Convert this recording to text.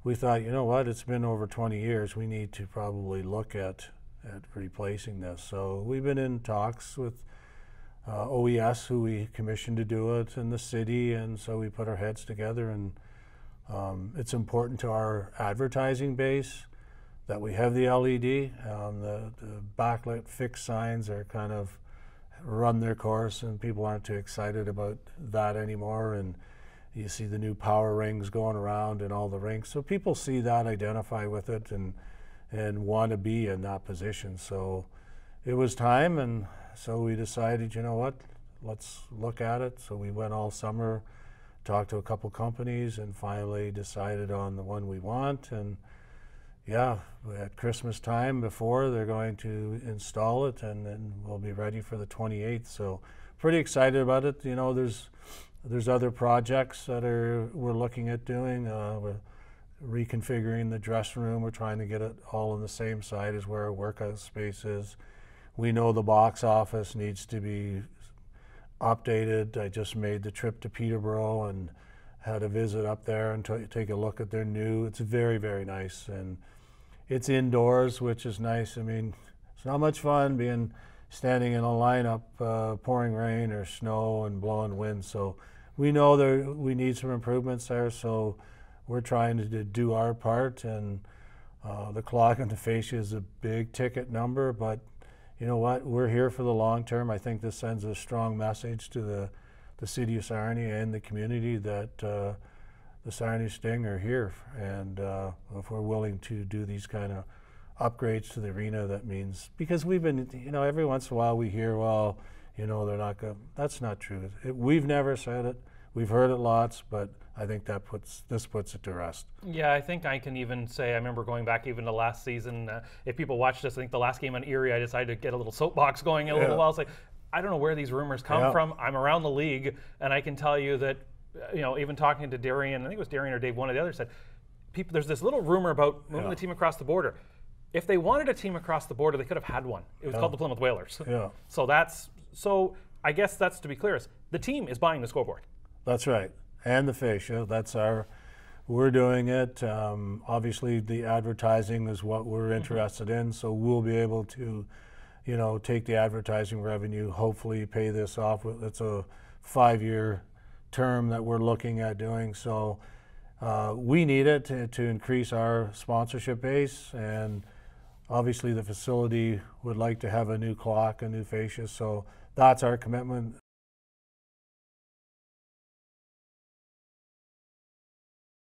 we thought, you know what, it's been over 20 years. We need to probably look at replacing this. So we've been in talks with OES, who we commissioned to do it, in the city, and so we put our heads together. And it's important to our advertising base that we have the LED. The backlit fixed signs are kind of run their course, and people aren't too excited about that anymore. And you see the new power rings going around in all the rinks, so people see that, identify with it, and want to be in that position. So it was time, and so we decided, you know what, let's look at it. So we went all summer, talked to a couple companies, and finally decided on the one we want. And yeah, at Christmas time, before they're going to install it, and then we'll be ready for the 28th. So pretty excited about it. You know, there's other projects that we're looking at doing. We're reconfiguring the dressing room. We're trying to get it all on the same side as where our workout space is. We know the box office needs to be updated. I just made the trip to Peterborough and had a visit up there and take a look at their new. It's very, very nice, and it's indoors, which is nice. I mean, it's not much fun standing in a lineup, pouring rain or snow and blowing wind. So we know we need some improvements there. So we're trying to do our part, and the clock and the fascia is a big ticket number, but you know what? We're here for the long term. I think this sends a strong message to the city of Sarnia and the community that the Sarnia Sting are here, and if we're willing to do these kind of upgrades to the arena, that means, because we've been, you know, every once in a while we hear, well, you know, they're not good. That's not true. We've never said it. We've heard it lots, but I think this puts it to rest. Yeah, I think I can even say, I remember going back even to last season, if people watched this, I think the last game on Erie, I decided to get a little soapbox going a little while. It's like, I don't know where these rumors come from. I'm around the league, and I can tell you that, you know, even talking to Darian, I think it was Darian or Dave, one of the others said, there's this little rumor about moving the team across the border. If they wanted a team across the border, they could have had one. It was called the Plymouth Whalers. Yeah. So I guess that's, to be clear, is the team is buying the scoreboard. That's right, and the fascia. We're doing it. Obviously, the advertising is what we're interested in, so we'll be able to, you know, take the advertising revenue, hopefully pay this off. It's a 5-year term that we're looking at doing. So we need it to increase our sponsorship base, and obviously the facility would like to have a new clock, a new fascia. So that's our commitment.